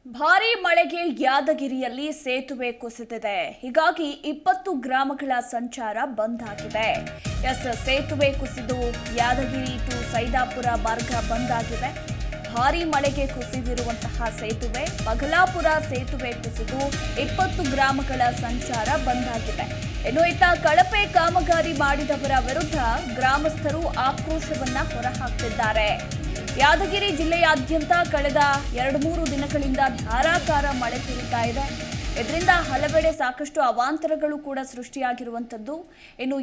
ಭಾರೀ ಮಳೆಗೆ ಯಾದಗಿರಿಯಲ್ಲಿ ಸೇತುವೆ ಕುಸಿದಿದೆ. ಹೀಗಾಗಿ 20 ಗ್ರಾಮಗಳ ಸಂಚಾರ ಬಂದ್ ಆಗಿದೆ. ಸೇತುವೆ ಕುಸಿದು ಯಾದಗಿರಿ ಟು ಸೈದಾಪುರ ಮಾರ್ಗ ಬಂದ್ ಆಗಿದೆ. ಭಾರೀ ಮಳೆಗೆ ಕುಸಿದಿರುವಂತಹ ಸೇತುವೆ ಬಗಲಾಪುರ ಸೇತುವೆ ಕುಸಿದು 20 ಗ್ರಾಮಗಳ ಸಂಚಾರ ಬಂದ್ ಆಗಿದೆ. ಇನ್ನು ಇತ್ತ ಕಳಪೆ ಕಾಮಗಾರಿ ಮಾಡಿದವರ ವಿರುದ್ಧ ಗ್ರಾಮಸ್ಥರು ಆಕ್ರೋಶವನ್ನ ಹೊರಹಾಕ್ತಿದ್ದಾರೆ. ಯಾದಗಿರಿ ಜಿಲ್ಲೆಯಾದ್ಯಂತ ಕಳೆದ 2-3 ದಿನಗಳಿಂದ ಧಾರಾಕಾರ ಮಳೆ ಸುರಿತಾ ಇದೆ. ಇದರಿಂದ ಹಲವೆಡೆ ಸಾಕಷ್ಟು ಅವಾಂತರಗಳು ಕೂಡ ಸೃಷ್ಟಿಯಾಗಿರುವಂತದ್ದು. ಇನ್ನು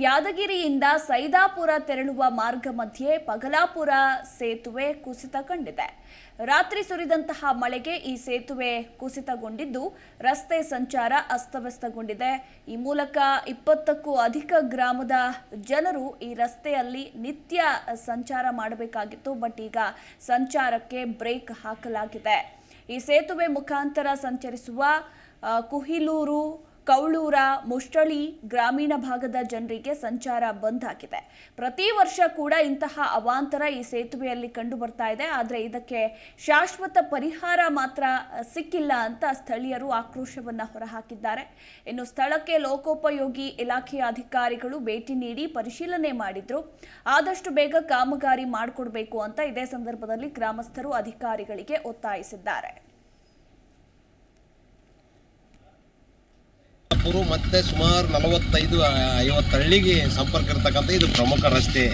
ಯಾದಗಿರಿಯಿಂದ ಸೈದಾಪುರ ತೆರಳುವ ಮಾರ್ಗ ಮಧ್ಯೆ ಬಗಲಾಪುರ ಸೇತುವೆ ಕುಸಿತ ಕಂಡಿದೆ. ರಾತ್ರಿ ಸುರಿದಂತಹ ಮಳೆಗೆ ಈ ಸೇತುವೆ ಕುಸಿತಗೊಂಡಿದ್ದು ರಸ್ತೆ ಸಂಚಾರ ಅಸ್ತವ್ಯಸ್ತಗೊಂಡಿದೆ. ಈ ಮೂಲಕ 20ಕ್ಕೂ ಅಧಿಕ ಗ್ರಾಮದ ಜನರು ಈ ರಸ್ತೆಯಲ್ಲಿ ನಿತ್ಯ ಸಂಚಾರ ಮಾಡಬೇಕಾಗಿತ್ತು. ಬಟ್ ಈಗ ಸಂಚಾರಕ್ಕೆ ಬ್ರೇಕ್ ಹಾಕಲಾಗಿದೆ. ಈ ಸೇತುವೆ ಮುಖಾಂತರ ಸಂಚರಿಸುವ ಕುಹಿಲೂರು, ಕೌಳೂರ, ಮುಷ್ಟಳಿ ಗ್ರಾಮೀಣ ಭಾಗದ ಜನರಿಗೆ ಸಂಚಾರ ಬಂದ್ ಆಗಿದೆ. ಪ್ರತಿ ವರ್ಷ ಕೂಡ ಇಂತಹ ಅವಾಂತರ ಈ ಸೇತುವೆಯಲ್ಲಿ ಕಂಡು ಬರ್ತಾ ಇದೆ. ಆದರೆ ಇದಕ್ಕೆ ಶಾಶ್ವತ ಪರಿಹಾರ ಮಾತ್ರ ಸಿಕ್ಕಿಲ್ಲ ಅಂತ ಸ್ಥಳೀಯರು ಆಕ್ರೋಶವನ್ನ ಹೊರಹಾಕಿದ್ದಾರೆ. ಇನ್ನು ಸ್ಥಳಕ್ಕೆ ಲೋಕೋಪಯೋಗಿ ಇಲಾಖೆಯ ಅಧಿಕಾರಿಗಳು ಭೇಟಿ ನೀಡಿ ಪರಿಶೀಲನೆ ಮಾಡಿದ್ರು. ಆದಷ್ಟು ಬೇಗ ಕಾಮಗಾರಿ ಮಾಡಿಕೊಡ್ಬೇಕು ಅಂತ ಇದೇ ಸಂದರ್ಭದಲ್ಲಿ ಗ್ರಾಮಸ್ಥರು ಅಧಿಕಾರಿಗಳಿಗೆ ಒತ್ತಾಯಿಸಿದ್ದಾರೆ. ಮತ್ತೆ ಸುಮಾರು 45-50 ಹಳ್ಳಿಗೆ ಸಂಪರ್ಕ ಇರತಕ್ಕಂಥ ಇದು ಪ್ರಮುಖ ರಸ್ತೆ.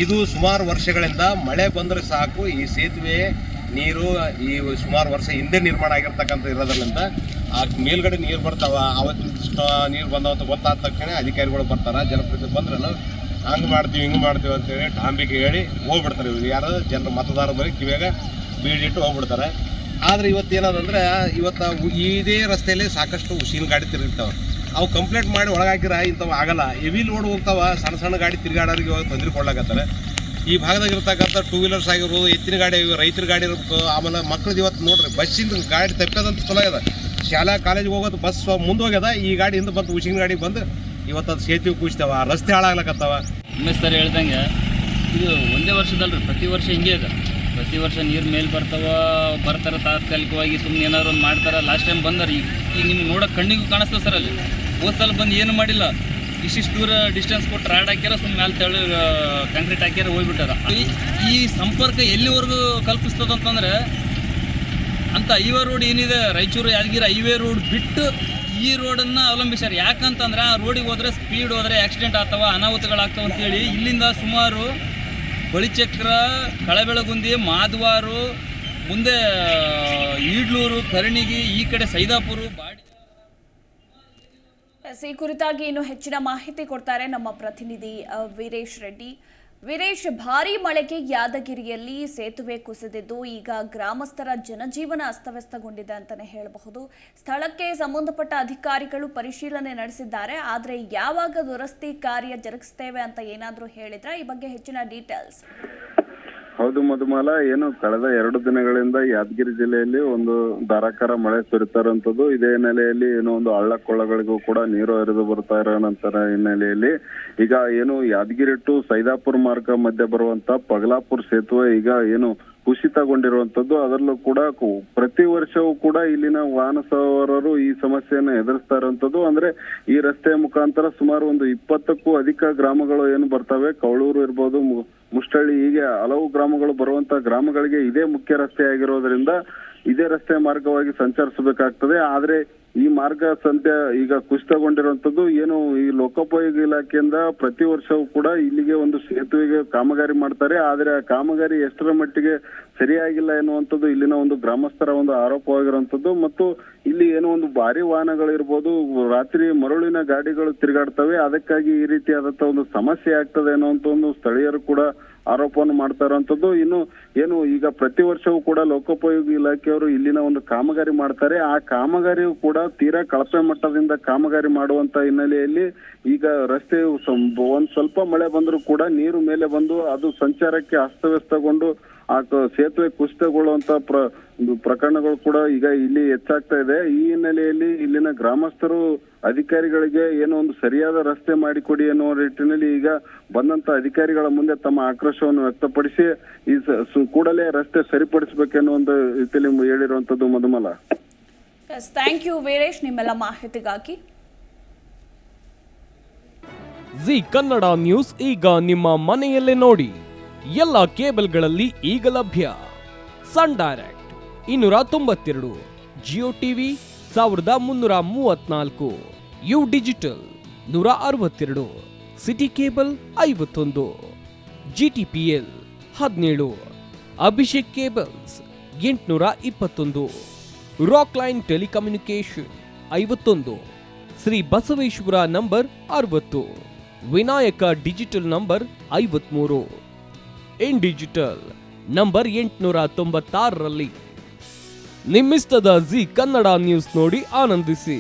ಇದು ಸುಮಾರು ವರ್ಷಗಳಿಂದ ಮಳೆ ಬಂದರೆ ಸಾಕು ಈ ಸೇತುವೆ ನೀರು ಈ ಸುಮಾರು ವರ್ಷ ಹಿಂದೆ ನಿರ್ಮಾಣ ಆಗಿರ್ತಕ್ಕಂಥ ಇರೋದ್ರಿಂದ ಆ ಮೇಲ್ಗಡೆ ನೀರು ಬರ್ತಾವ. ಅವತ್ತಿನ ನೀರು ಬಂದವಂತ ಗೊತ್ತಾದ ತಕ್ಷಣ ಅಧಿಕಾರಿಗಳು ಬರ್ತಾರೆ. ಜನಪ್ರತಿನಿಧಿ ಬಂದ್ರಲ್ಲ ಹಂಗೆ ಮಾಡ್ತೀವಿ ಹಿಂಗೆ ಮಾಡ್ತೀವಿ ಅಂತೇಳಿ ಟಾಂಬಿಗೆ ಹೇಳಿ ಹೋಗ್ಬಿಡ್ತಾರೆ. ಇವ್ರು ಯಾರು ಜನರ ಮತದಾರ ಬರೀ ಕಿವಿಯಾಗ ಬೀಳಿಟ್ಟು ಹೋಗ್ಬಿಡ್ತಾರೆ. ಆದರೆ ಇವತ್ತು ಏನದಂದ್ರೆ ಇವತ್ತು ಇದೇ ರಸ್ತೆಯಲ್ಲಿ ಸಾಕಷ್ಟು ಉಸಿನ ಗಾಡಿ ತಿರುಗಿರ್ತಾವೆ. ಅವು ಕಂಪ್ಲೇಂಟ್ ಮಾಡಿ ಒಳಗಾಕಿರ ಇಂಥವು ಆಗಲ್ಲ. ಹೆವಿ ಲೋಡ್ ಹೋಗ್ತಾವ. ಸಣ್ಣ ಸಣ್ಣ ಗಾಡಿ ತಿರುಗಾಡೋರಿಗೆ ತೊಂದರೆ ಕೊಡ್ಲಾಕತ್ತಾರೆ. ಈ ಭಾಗದಾಗಿರ್ತಕ್ಕಂಥ 2 ವೀಲರ್ಸ್ ಆಗಿರ್ಬೋದು, ಎತ್ತಿನ ಗಾಡಿ, ರೈತರ ಗಾಡಿ ಇರ್ಬೇಕು. ಆಮೇಲೆ ಮಕ್ಳದ್ದು ಇವತ್ತು ನೋಡ್ರಿ ಬಸ್ಸಿಂದ ಗಾಡಿ ತಪ್ಪದಂತ ಚಲೋ ಆಗ್ಯದ. ಶಾಲಾ ಕಾಲೇಜಿಗೆ ಹೋಗೋದು ಬಸ್ ಮುಂದೆ ಹೋಗ್ಯದ. ಈ ಗಾಡಿ ಹಿಂದೆ ಬಂದು ಉಸಿನ ಗಾಡಿ ಬಂದು ಇವತ್ತು ಅದು ಸೇತುವೆ ಕೂಚ್ತಾವ, ರಸ್ತೆ ಹಾಳಾಗ್ಲಕತ್ತಾವ. ಸರ್ ಹೇಳ್ದಂಗೆ ಇದು ಒಂದೇ ವರ್ಷದಲ್ರಿ, ಪ್ರತಿ ವರ್ಷ ಹಿಂಗೆ ಇದೆ. ಪ್ರತಿ ವರ್ಷ ನೀರು ಮೇಲೆ ಬರ್ತಾರೆ ತಾತ್ಕಾಲಿಕವಾಗಿ ಸುಮ್ಮನೆ ಏನಾದ್ರು ಒಂದು ಮಾಡ್ತಾರೆ. ಲಾಸ್ಟ್ ಟೈಮ್ ಬಂದಾರೆ. ಈಗ ನಿಮ್ಗೆ ನೋಡೋಕೆ ಕಣ್ಣಿಗೂ ಕಾಣಿಸ್ತದೆ ಸರ್. ಅಲ್ಲಿ ಹೋದ ಸಲ ಬಂದು ಏನು ಮಾಡಿಲ್ಲ. ಇಷ್ಟಿಷ್ಟು ದೂರ ಡಿಸ್ಟೆನ್ಸ್ ಕೊಟ್ಟು ರಾಡ್ ಹಾಕ್ಯಾರ, ಸುಮ್ಮನೆ ಮೇಲೆ ತೆಳು ಕಾಂಕ್ರೀಟ್ ಹಾಕ್ಯಾರ, ಹೋಗ್ಬಿಟ್ಟಾರ. ಈ ಸಂಪರ್ಕ ಎಲ್ಲಿವರೆಗೂ ಕಲ್ಪಿಸ್ತದಂತಂದ್ರೆ ಅಂತ ಹೈವೇ ರೋಡ್ ಏನಿದೆ ರಾಯಚೂರು ಯಾದಗಿರಿ ಹೈವೇ ರೋಡ್ ಬಿಟ್ಟು ಈ ರೋಡನ್ನು ಅವಲಂಬಿಸ್ಯಾರ. ಯಾಕಂತಂದ್ರೆ ಆ ರೋಡಿಗೆ ಹೋದರೆ ಸ್ಪೀಡ್ ಹೋದರೆ ಆಕ್ಸಿಡೆಂಟ್ ಆಗ್ತಾವ, ಅನಾಹುತಗಳಾಗ್ತಾವ ಅಂತೇಳಿ ಇಲ್ಲಿಂದ ಸುಮಾರು ಬಳಿಚಕ್ರ, ಕಳಬೆಳಗುಂದಿ, ಮಾದವಾರು, ಮುಂದೆ ಈಡ್ಲೂರು, ಕರ್ಣಿಗಿ, ಈ ಕಡೆ ಸೈದಾಪುರ, ಬಾಡಿ. ಈ ಕುರಿತಾಗಿ ಇನ್ನು ಹೆಚ್ಚಿನ ಮಾಹಿತಿ ಕೊಡ್ತಾರೆ ನಮ್ಮ ಪ್ರತಿನಿಧಿ ವೀರೇಶ್ ರೆಡ್ಡಿ. ವೀರೇಶ್, ಭಾರೀ ಮಳೆಗೆ ಯಾದಗಿರಿಯಲ್ಲಿ ಸೇತುವೆ ಕುಸಿದಿದ್ದು ಈಗ ಗ್ರಾಮಸ್ಥರ ಜನಜೀವನ ಅಸ್ತವ್ಯಸ್ತಗೊಂಡಿದೆ ಅಂತಾನೆ ಹೇಳಬಹುದು. ಸ್ಥಳಕ್ಕೆ ಸಂಬಂಧಪಟ್ಟ ಅಧಿಕಾರಿಗಳು ಪರಿಶೀಲನೆ ನಡೆಸಿದ್ದಾರೆ. ಆದರೆ ಯಾವಾಗ ದುರಸ್ತಿ ಕಾರ್ಯ ಜರುಗಿಸ್ತೇವೆ ಅಂತ ಏನಾದರೂ ಹೇಳಿದ್ರೆ ಈ ಬಗ್ಗೆ ಹೆಚ್ಚಿನ ಡೀಟೇಲ್ಸ್. ಹೌದು ಮಧುಮಾಲ, ಏನು ಕಳೆದ 2 ದಿನಗಳಿಂದ ಯಾದಗಿರಿ ಜಿಲ್ಲೆಯಲ್ಲಿ ಒಂದು ಧಾರಾಕಾರ ಮಳೆ ಸುರಿತಾ ಇರುವಂತದ್ದು. ಇದೇ ಹಿನ್ನೆಲೆಯಲ್ಲಿ ಏನೋ ಒಂದು ಹಳ್ಳ ಕೊಳ್ಳಗಳಿಗೂ ಕೂಡ ನೀರು ಹರಿದು ಬರ್ತಾ ಇರೋ ನಂತರ ಹಿನ್ನೆಲೆಯಲ್ಲಿ ಈಗ ಏನು ಯಾದಗಿರಿ ಟು ಸೈದಾಪುರ ಮಾರ್ಗ ಮಧ್ಯೆ ಬರುವಂತ ಬಗಲಾಪುರ ಸೇತುವೆ ಈಗ ಏನು ಕುಸಿತಗೊಂಡಿರುವಂತದ್ದು. ಅದರಲ್ಲೂ ಕೂಡ ಪ್ರತಿ ವರ್ಷವೂ ಕೂಡ ಇಲ್ಲಿನ ವಾಹನ ಸವಾರರು ಈ ಸಮಸ್ಯೆಯನ್ನು ಎದುರಿಸ್ತಾ ಇರುವಂತದ್ದು. ಅಂದ್ರೆ ಈ ರಸ್ತೆಯ ಮುಖಾಂತರ ಸುಮಾರು ಒಂದು 20ಕ್ಕೂ ಅಧಿಕ ಗ್ರಾಮಗಳು ಏನು ಬರ್ತವೆ. ಕೌಳೂರು ಇರ್ಬೋದು, ಮುಷ್ಟಳ್ಳಿ, ಹೀಗೆ ಹಲವು ಗ್ರಾಮಗಳು ಬರುವಂತ ಗ್ರಾಮಗಳಿಗೆ ಇದೇ ಮುಖ್ಯ ರಸ್ತೆ ಆಗಿರೋದ್ರಿಂದ ಇದೇ ರಸ್ತೆ ಮಾರ್ಗವಾಗಿ ಸಂಚರಿಸಬೇಕಾಗ್ತದೆ. ಆದ್ರೆ ಈ ಮಾರ್ಗ ಸಂತೆ ಈಗ ಕುಸಿತಗೊಂಡಿರುವಂತದ್ದು. ಏನು ಈ ಲೋಕೋಪಯೋಗಿ ಇಲಾಖೆಯಿಂದ ಪ್ರತಿ ವರ್ಷವೂ ಕೂಡ ಇಲ್ಲಿಗೆ ಒಂದು ಸೇತುವೆಗೆ ಕಾಮಗಾರಿ ಮಾಡ್ತಾರೆ. ಆದ್ರೆ ಆ ಕಾಮಗಾರಿ ಎಷ್ಟರ ಮಟ್ಟಿಗೆ ಸರಿಯಾಗಿಲ್ಲ ಎನ್ನುವಂಥದ್ದು ಇಲ್ಲಿನ ಒಂದು ಗ್ರಾಮಸ್ಥರ ಒಂದು ಆರೋಪವಾಗಿರುವಂತದ್ದು. ಮತ್ತು ಇಲ್ಲಿ ಏನೋ ಒಂದು ಭಾರಿ ವಾಹನಗಳು ಇರ್ಬೋದು, ರಾತ್ರಿ ಮರಳಿನ ಗಾಡಿಗಳು ತಿರುಗಾಡ್ತವೆ. ಅದಕ್ಕಾಗಿ ಈ ರೀತಿಯಾದಂತ ಒಂದು ಸಮಸ್ಯೆ ಆಗ್ತದೆ ಅನ್ನುವಂತ ಒಂದು ಸ್ಥಳೀಯರು ಕೂಡ ಆರೋಪವನ್ನು ಮಾಡ್ತಾ ಇರುವಂತದ್ದು. ಇನ್ನು ಏನು ಈಗ ಪ್ರತಿ ವರ್ಷವೂ ಕೂಡ ಲೋಕೋಪಯೋಗಿ ಇಲಾಖೆಯವರು ಇಲ್ಲಿನ ಒಂದು ಕಾಮಗಾರಿ ಮಾಡ್ತಾರೆ. ಆ ಕಾಮಗಾರಿಯು ಕೂಡ ತೀರಾ ಕಳಪೆ ಮಟ್ಟದಿಂದ ಕಾಮಗಾರಿ ಮಾಡುವಂತ ಹಿನ್ನೆಲೆಯಲ್ಲಿ ಈಗ ರಸ್ತೆ ಒಂದ್ ಸ್ವಲ್ಪ ಮಳೆ ಬಂದರೂ ಕೂಡ ನೀರು ಮೇಲೆ ಬಂದು ಅದು ಸಂಚಾರಕ್ಕೆ ಅಸ್ತವ್ಯಸ್ತಗೊಂಡು ಸೇತುವೆ ಕುಸಿತಗೊಳ್ಳುವಂತ ಪ್ರಕರಣಗಳು ಕೂಡ ಈಗ ಇಲ್ಲಿ ಹೆಚ್ಚಾಗ್ತಾ ಇದೆ. ಈ ಹಿನ್ನೆಲೆಯಲ್ಲಿ ಇಲ್ಲಿನ ಗ್ರಾಮಸ್ಥರು ಅಧಿಕಾರಿಗಳಿಗೆ ಏನೋ ಒಂದು ಸರಿಯಾದ ರಸ್ತೆ ಮಾಡಿಕೊಡಿ ಎನ್ನುವ ನಿಟ್ಟಿನಲ್ಲಿ ಈಗ ಬಂದಂತ ಅಧಿಕಾರಿಗಳ ಮುಂದೆ ತಮ್ಮ ಆಕ್ರೋಶವನ್ನು ವ್ಯಕ್ತಪಡಿಸಿ ಈ ಕೂಡಲೇ ರಸ್ತೆ ಸರಿಪಡಿಸಬೇಕೆನ್ನುವ ಒಂದು ರೀತಿಯಲ್ಲಿ ಹೇಳಿರುವಂತದ್ದು ಮಧುಮಲ. ಥ್ಯಾಂಕ್ ಯು ವೀರೇಶ್ ನಿಮ್ಮೆಲ್ಲ ಮಾಹಿತಿಗಾಗಿ. ಜಿ ಕನ್ನಡ ನ್ಯೂಸ್ ಈಗ ನಿಮ್ಮ ಮನೆಯಲ್ಲೇ ನೋಡಿ. ಎಲ್ಲ ಕೇಬಲ್ಗಳಲ್ಲಿ ಈಗ ಲಭ್ಯ. Sun Direct 292, Jio TV 1334, U digital 162, city cable 51, GTPL 17, Abhishek cables 821, Rockline telecommunication 51, Shri Basaveshwara number 60, Vinayaka digital number 53, in digital number 896ರಲ್ಲಿ. ನಿಮ್ಮಿಸ್ತದ ಜಿ ಕನ್ನಡ ನ್ಯೂಸ್ ನೋಡಿ ಆನಂದಿಸಿ.